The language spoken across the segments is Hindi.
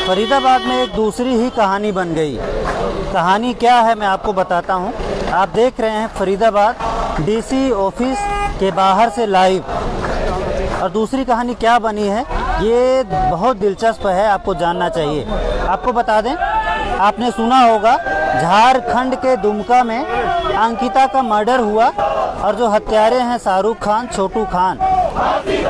फरीदाबाद में एक दूसरी ही कहानी बन गई। कहानी क्या है मैं आपको बताता हूँ। आप देख रहे हैं फरीदाबाद डीसी ऑफिस के बाहर से लाइव। और दूसरी कहानी क्या बनी है ये बहुत दिलचस्प है, आपको जानना चाहिए। आपको बता दें, आपने सुना होगा झारखंड के दुमका में अंकिता का मर्डर हुआ और जो हत्यारे हैं शाहरुख खान, छोटू खान,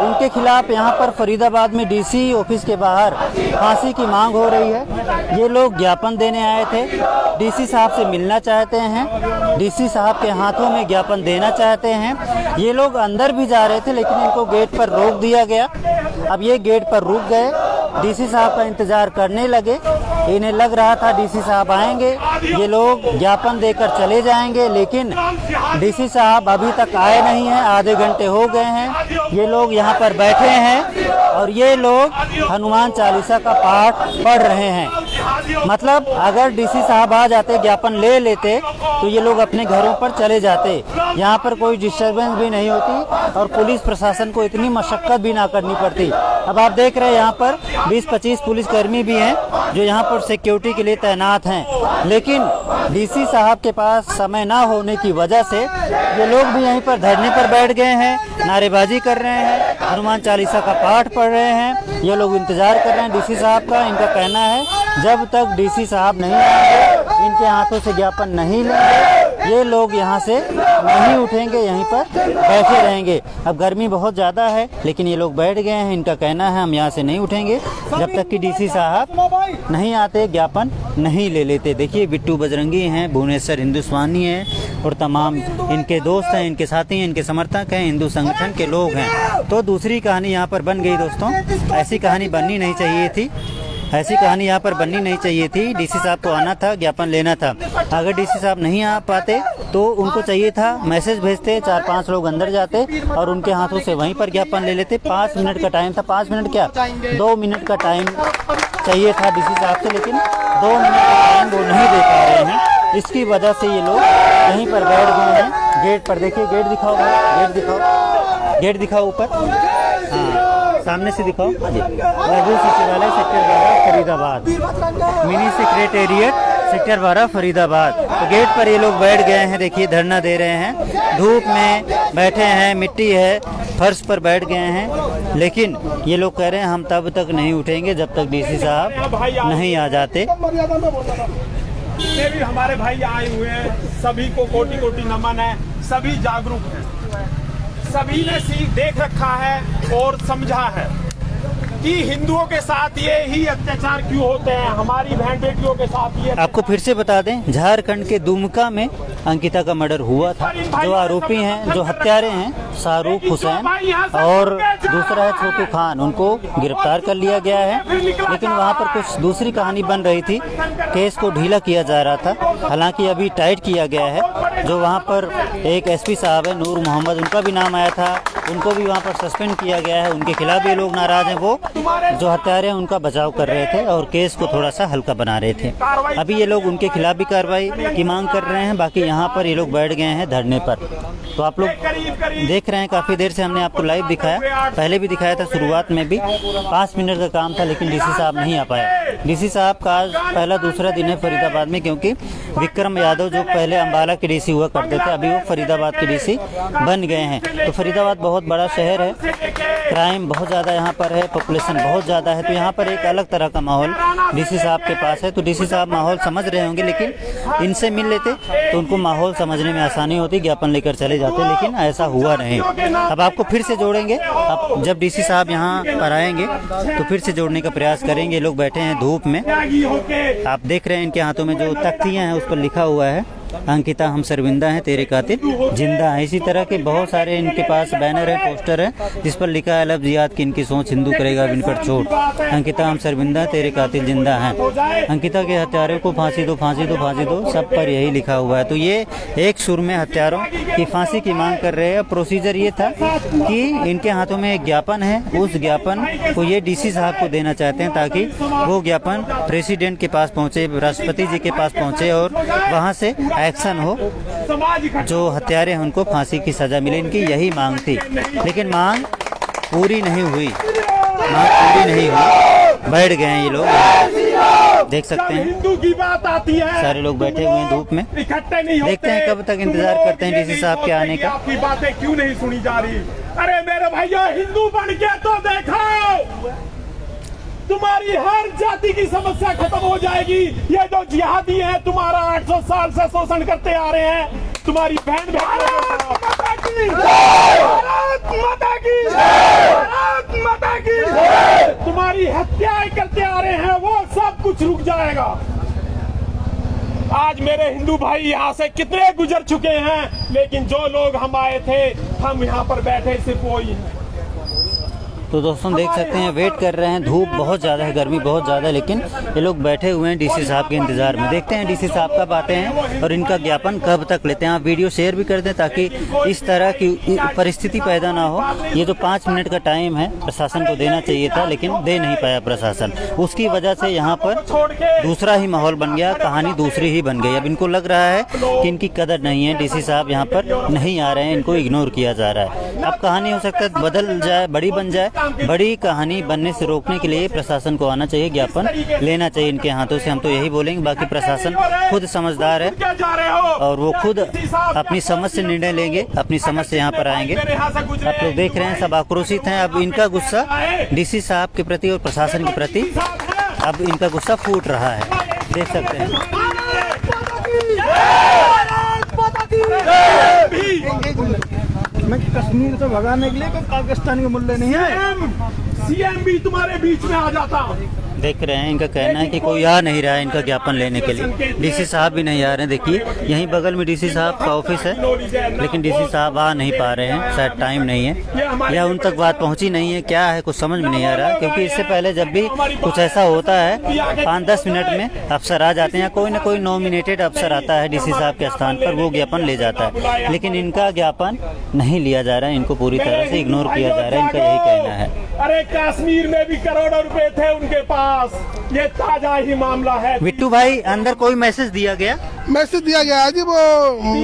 उनके खिलाफ यहाँ पर फरीदाबाद में डीसी ऑफिस के बाहर फांसी की मांग हो रही है। ये लोग ज्ञापन देने आए थे, डीसी साहब से मिलना चाहते हैं, डीसी साहब के हाथों में ज्ञापन देना चाहते हैं। ये लोग अंदर भी जा रहे थे लेकिन इनको गेट पर रोक दिया गया। अब ये गेट पर रुक गए, डीसी साहब का इंतज़ार करने लगे। इन्हें लग रहा था डीसी साहब आएंगे, ये लोग ज्ञापन देकर चले जाएंगे, लेकिन डीसी साहब अभी तक आए नहीं हैं। आधे घंटे हो गए हैं, ये लोग यहाँ पर बैठे हैं और ये लोग हनुमान चालीसा का पाठ पढ़ रहे हैं। मतलब अगर डीसी साहब आ जाते, ज्ञापन ले लेते, तो ये लोग अपने घरों पर चले जाते। यहाँ पर कोई डिस्टर्बेंस भी नहीं होती और पुलिस प्रशासन को इतनी मशक्कत भी ना करनी पड़ती। अब आप देख रहे हैं यहाँ पर 20-25 पुलिसकर्मी भी हैं जो यहाँ पर सिक्योरिटी के लिए तैनात हैं, लेकिन डीसी साहब के पास समय ना होने की वजह से ये लोग भी यहीं पर धरने पर बैठ गए हैं, नारेबाजी कर रहे हैं, हनुमान चालीसा का पाठ पढ़ रहे हैं। ये लोग इंतज़ार कर रहे हैं डीसी साहब का। इनका कहना है जब तक डीसी साहब नहीं आएंगे, इनके हाथों से ज्ञापन नहीं लेंगे, ये लोग यहाँ से नहीं उठेंगे, यहीं पर बैठे रहेंगे। अब गर्मी बहुत ज़्यादा है लेकिन ये लोग बैठ गए हैं। इनका कहना है हम यहाँ से नहीं उठेंगे जब तक कि डीसी साहब नहीं आते, ज्ञापन नहीं ले लेते। देखिए बिट्टू बजरंगी हैं, भुवनेश्वर हिंदुस्तानी हैं और तमाम इनके दोस्त हैं, इनके साथी हैं, इनके समर्थक हैं, हिंदू संगठन के लोग हैं। तो दूसरी कहानी यहाँ पर बन गई दोस्तों। ऐसी कहानी बननी नहीं चाहिए थी, ऐसी कहानी यहाँ पर बननी नहीं चाहिए थी। डीसी साहब को आना था, ज्ञापन लेना था। अगर डीसी साहब नहीं आ पाते तो उनको चाहिए था मैसेज भेजते, 4-5 लोग अंदर जाते और उनके हाथों से वहीं पर ज्ञापन ले लेते। 5 मिनट का टाइम था, 5 मिनट क्या 2 मिनट का टाइम चाहिए था डीसी साहब से, लेकिन 2 मिनट का टाइम वो नहीं दे पा रहे हैं। इसकी वजह से ये लोग यहीं पर बैठ गए हैं। गेट पर देखिए, गेट दिखाओ, गेट दिखाओ, गेट दिखाओ ऊपर, हाँ सामने से दिखाओ। लघु सचिवालय sector 12 Faridabad, mini secretariat sector 12 Faridabad. तो गेट पर ये लोग बैठ गए हैं, देखिए धरना दे रहे हैं, धूप में बैठे हैं, मिट्टी है, फर्श पर बैठ गए हैं। लेकिन ये लोग कह रहे हैं हम तब तक नहीं उठेंगे जब तक डीसी साहब नहीं आ जाते। ये भी हमारे भाई आए हुए हैं, सभी को कोटि कोटि नमन है, सभी जागरूक हैं, सभी ने सीख देख रखा है और समझा है कि हिंदुओं के साथ ये ही अत्याचार क्यों होते हैं, हमारी बहन बेटियों के साथ ये। आपको फिर से बता दें, झारखंड के दुमका में अंकिता का मर्डर हुआ था। जो आरोपी हैं, जो हत्यारे हैं, शाहरुख हुसैन और दूसरा है छोटू खान, उनको गिरफ्तार कर लिया गया है। लेकिन वहाँ पर कुछ दूसरी कहानी बन रही थी, केस को ढीला किया जा रहा था, हालांकि अभी टाइट किया गया है। जो वहाँ पर एक एसपी साहब है नूर मोहम्मद, उनका भी नाम आया था, उनको भी वहाँ पर सस्पेंड किया गया है। उनके खिलाफ भी लोग नाराज हैं, वो जो हत्यारे हैं उनका बचाव कर रहे थे और केस को थोड़ा सा हल्का बना रहे थे। अभी ये लोग उनके खिलाफ भी कार्रवाई की मांग कर रहे हैं। बाकी यहाँ पर ये लोग बैठ गए हैं धरने पर। तो आप लोग देख रहे हैं, काफ़ी देर से हमने आपको लाइव दिखाया, पहले भी दिखाया था, शुरुआत में भी 5 मिनट का काम था, लेकिन डीसी साहब नहीं आ पाए। डीसी साहब का आज पहला दूसरा दिन है फरीदाबाद में, क्योंकि विक्रम यादव जो पहले अम्बाला के डीसी हुआ करते थे, अभी वो फरीदाबाद के डीसी बन गए हैं। तो फरीदाबाद बहुत बड़ा शहर है, क्राइम बहुत ज़्यादा यहाँ पर है, पॉपुलेशन बहुत ज़्यादा है, तो यहाँ पर एक अलग तरह का माहौल डीसी साहब के पास है। तो डीसी साहब माहौल समझ रहे होंगे, लेकिन इनसे मिल लेते तो उनको माहौल समझने में आसानी होती, ज्ञापन लेकर चले जाते, लेकिन ऐसा हुआ नहीं। अब आपको फिर से जोड़ेंगे, अब जब डीसी साहब यहाँ पर आएंगे तो फिर से जोड़ने का प्रयास करेंगे। लोग बैठे हैं धूप में, आप देख रहे हैं इनके हाथों में जो तख्तियाँ हैं उस पर लिखा हुआ है अंकिता हम शर्मिंदा हैं, तेरे कातिल जिंदा है। इसी तरह के बहुत सारे इनके पास बैनर है, पोस्टर है, जिस पर लिखा है लब जियाद की इनकी सोच हिंदू करेगा इन पर चोट। अंकिता हम शर्मिंदा, तेरे कातिल जिंदा हैं। अंकिता के हत्यारों को फांसी दो, फांसी दो, फांसी दो, सब पर यही लिखा हुआ है। तो ये एक सुर में हत्यारों की फांसी की मांग कर रहे हैं। प्रोसीजर ये था कि इनके हाथों में एक ज्ञापन है, उस ज्ञापन को ये डीसी साहब को देना चाहते हैं, ताकि वो ज्ञापन प्रेसिडेंट के पास पहुंचे, राष्ट्रपति जी के पास पहुंचे और वहां से एक्शन हो, जो हत्यारे हैं उनको फांसी की सजा मिले। इनकी यही मांग थी, लेकिन मांग पूरी नहीं हुई, बैठ गए हैं ये लोग। देख सकते हैं हिंदू की बात आती है सारे लोग बैठे हुए हैं धूप में। इकट्ठे नहीं होते। देखते हैं कब तक इंतजार करते हैं डीसी साहब के आने का। आपकी बातें क्यों नहीं सुनी जा रही? अरे मेरे भैया, हिंदू बन के तो देखो, तुम्हारी हर जाति की समस्या खत्म हो जाएगी। ये जो जिहादी है तुम्हारा 800 साल से शोषण करते आ रहे हैं, तुम्हारी बहन भारत माता की, भारत माता की, भारत माता की, तुम्हारी हत्याएं करते आ रहे हैं, वो सब कुछ रुक जाएगा। आज मेरे हिंदू भाई यहाँ से कितने गुजर चुके हैं, लेकिन जो लोग हम आए थे, हम यहाँ पर बैठे सिर्फ वो ही हैं। तो दोस्तों देख सकते हैं वेट कर रहे हैं, धूप बहुत ज़्यादा है, गर्मी बहुत ज़्यादा है, लेकिन ये लोग बैठे हुए हैं डीसी साहब के इंतज़ार में। देखते हैं डीसी साहब कब आते हैं और इनका ज्ञापन कब तक लेते हैं। आप वीडियो शेयर भी कर दें ताकि इस तरह की परिस्थिति पैदा ना हो। ये जो 5 मिनट का टाइम है प्रशासन को देना चाहिए था, लेकिन दे नहीं पाया प्रशासन। उसकी वजह से यहाँ पर दूसरा ही माहौल बन गया, कहानी दूसरी ही बन गई। अब इनको लग रहा है कि इनकी कदर नहीं है, डीसी साहब यहाँ पर नहीं आ रहे हैं, इनको इग्नोर किया जा रहा है। अब कहानी हो सकता है बदल जाए, बड़ी बन जाए। बड़ी कहानी बनने से रोकने के लिए प्रशासन को आना चाहिए, ज्ञापन लेना चाहिए इनके हाथों से। हम तो यही बोलेंगे, बाकी प्रशासन खुद समझदार है और वो खुद अपनी समझ से निर्णय लेंगे, अपनी समझ से यहाँ पर आएंगे। आप लोग देख रहे हैं सब आक्रोशित हैं। अब इनका गुस्सा डीसी साहब के प्रति और प्रशासन के प्रति, अब इनका गुस्सा फूट रहा है, देख सकते हैं। मैं कश्मीर से भगाने के लिए कोई पाकिस्तानी मूल्य नहीं है। सीएम भी तुम्हारे बीच में आ जाता। देख रहे हैं, इनका कहना है कि कोई आ नहीं रहा है इनका ज्ञापन लेने के लिए। डीसी साहब भी नहीं आ रहे हैं। देखिए यहीं बगल में डीसी साहब का ऑफिस है, लेकिन डीसी साहब आ नहीं पा रहे हैं, शायद टाइम नहीं है या उन तक बात पहुंची नहीं है, क्या है कुछ समझ में नहीं आ रहा। क्योंकि इससे पहले जब भी कुछ ऐसा होता है 5-10 मिनट में अफसर आ जाते हैं, कोई ना कोई नॉमिनेटेड अफसर आता है डीसी साहब के स्थान पर, वो ज्ञापन ले जाता है। लेकिन इनका ज्ञापन नहीं लिया जा रहा है, इनको पूरी तरह से इग्नोर किया जा रहा है, इनका यही कहना है। अरे कश्मीर में भी करोड़ों रुपए थे उनके पास, ये ताजा ही मामला है। बिट्टू भाई अंदर कोई मैसेज दिया गया? मैसेज दिया गया है जी, वो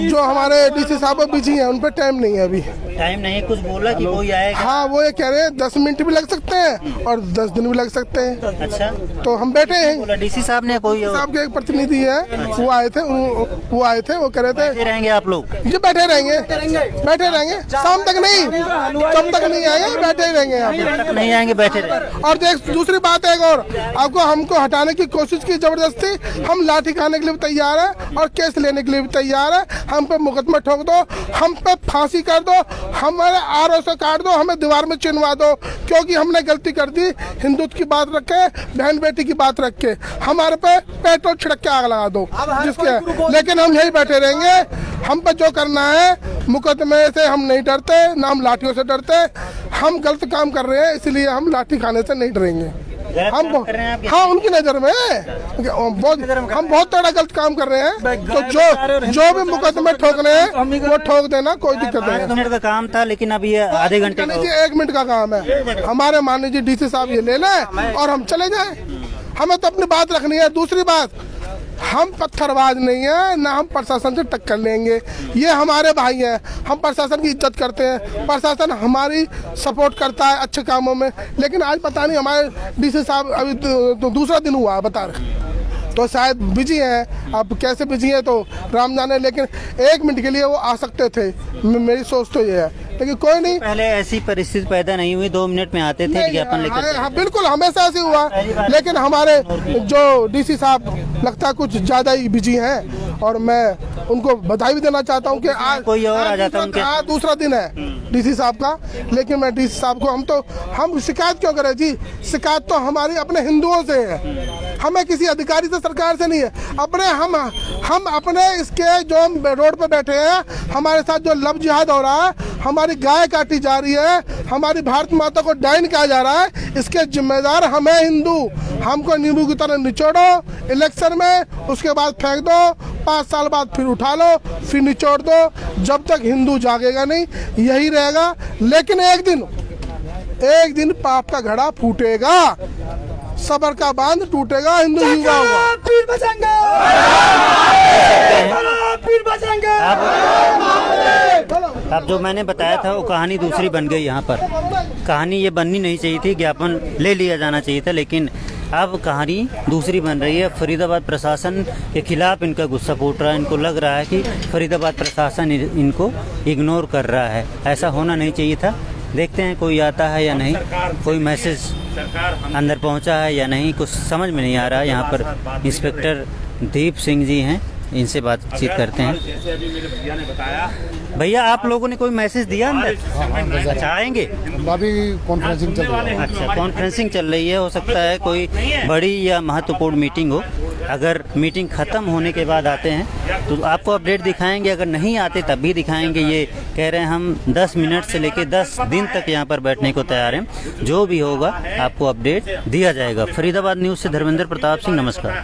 जो हमारे डीसी साहब बिजी हैं उन पर टाइम नहीं है, अभी टाइम नहीं है। कुछ बोला कि कोई आएगा? हाँ, वो ये कह रहे हैं 10 मिनट भी लग सकते हैं और 10 दिन भी लग सकते हैं। अच्छा, तो हम बैठे हैं। डीसी साहब ने कोई साहब के एक प्रतिनिधि है, वो आए थे, वो कह रहे थे बैठे रहेंगे आप लोग? जी बैठे रहेंगे, बैठे रहेंगे शाम तक नहीं, जब तक नहीं आएंगे बैठे ही रहेंगे यहाँ पे। नहीं आएंगे, बैठे रहेंगे। और देख दूसरी बात है, और आपको हमको हटाने की कोशिश की जबरदस्ती, हम लाठी खाने के लिए भी तैयार है और केस लेने के लिए भी तैयार है। हम पे मुकदमा ठोक दो, हम पे फांसी कर दो, हमारे आरओ से काट दो, हमें दीवार में चिनवा दो, क्योंकि हमने गलती कर दी। हिंदुत्व की बात रख के, बहन बेटी की बात रख के हमारे पे पेट्रोल छिड़क के आग लगा दो जिसके, लेकिन हम यही बैठे रहेंगे। हम पे जो करना है, मुकदमे से हम नहीं डरते, ना हम लाठियों से डरते। हम गलत काम कर रहे हैं, इसलिए हम लाठी खाने से नहीं डरेंगे। हम हाँ, उनकी नजर में हम बहुत बड़ा गलत काम कर रहे हैं। तो जो भी मुकदमे ठोक रहे हैं वो ठोक देना, कोई दिक्कत नहीं है। 5 मिनट का काम था, लेकिन अब ये आधे घंटे का, 1 मिनट का काम है। हमारे माननीय जी डीसी साहब ये ले लें और हम चले जाएं। हमें तो अपनी बात रखनी है। दूसरी बात, हम पत्थरबाज नहीं है, ना हम प्रशासन से टक्कर लेंगे। ये हमारे भाई हैं, हम प्रशासन की इज्जत करते हैं, प्रशासन हमारी सपोर्ट करता है अच्छे कामों में। लेकिन आज पता नहीं हमारे डीसी साहब अभी तो दूसरा दिन हुआ बता रहे, तो शायद बिजी हैं। अब कैसे बिजी हैं तो राम जाने, लेकिन 1 मिनट के लिए वो आ सकते थे। मेरी सोच तो ये है, लेकिन कोई नहीं। पहले ऐसी परिस्थिति पैदा नहीं हुई, 2 मिनट में आते थे ज्ञापन लेकर। हाँ बिल्कुल, हमेशा ऐसे हुआ। लेकिन हमारे जो डीसी साहब लगता है कुछ ज्यादा ही बिजी हैं, और मैं उनको बधाई भी देना चाहता हूँ कि आज कोई और आ जाता उनके। आज दूसरा दिन है डीसी साहब का। लेकिन मैं डीसी साहब को, हम शिकायत क्यों करें जी? शिकायत तो हमारी अपने हिंदुओं से है, हमें किसी अधिकारी से, सरकार से नहीं है। अपने हम अपने इसके जो रोड पे बैठे हैं, हमारे साथ जो लव जिहाद हो रहा है, हमारी गाय काटी जा रही है, हमारी भारत माता को डाइन कहा जा रहा है, इसके जिम्मेदार हमें हिंदू। हमको नींबू की तरह निचोड़ो इलेक्शन में, उसके बाद फेंक दो, 5 साल बाद फिर उठा लो, फिर निचोड़ दो। जब तक हिंदू जागेगा नहीं, यही रहेगा। लेकिन एक दिन पाप का घड़ा फूटेगा, सबर का बांध टूटेगा, हिंदू युवा होगा। पीर बचाएंगे, पीर बचाएंगे। अब जो मैंने बताया था वो कहानी दूसरी बन गई। यहाँ पर कहानी ये बननी नहीं चाहिए थी, ज्ञापन ले लिया जाना चाहिए था, लेकिन अब कहानी दूसरी बन रही है। फरीदाबाद प्रशासन के खिलाफ इनका गुस्सा फूट रहा है। इनको लग रहा है कि फरीदाबाद प्रशासन इनको इग्नोर कर रहा है। ऐसा होना नहीं चाहिए था। देखते हैं कोई आता है या नहीं, कोई मैसेज अंदर पहुंचा है या नहीं, कुछ समझ में नहीं आ रहा है। यहाँ पर इंस्पेक्टर दीप सिंह जी हैं, इनसे बातचीत करते हैं। जैसे अभी मेरे भैया ने बताया, भैया आप लोगों ने कोई मैसेज दिया अंदर? अच्छा आएंगे? अभी कॉन्फ्रेंसिंग चल रही है। अच्छा कॉन्फ्रेंसिंग चल रही है। हो सकता है कोई बड़ी या महत्वपूर्ण मीटिंग हो। अगर मीटिंग ख़त्म होने के बाद आते हैं तो आपको अपडेट दिखाएंगे। अगर नहीं आते तब भी दिखाएंगे। ये कह रहे हैं हम 10 मिनट से लेकर 10 दिन तक यहाँ पर बैठने को तैयार हैं। जो भी होगा आपको अपडेट दिया जाएगा। फरीदाबाद न्यूज़ से धर्मेंद्र प्रताप सिंह, नमस्कार।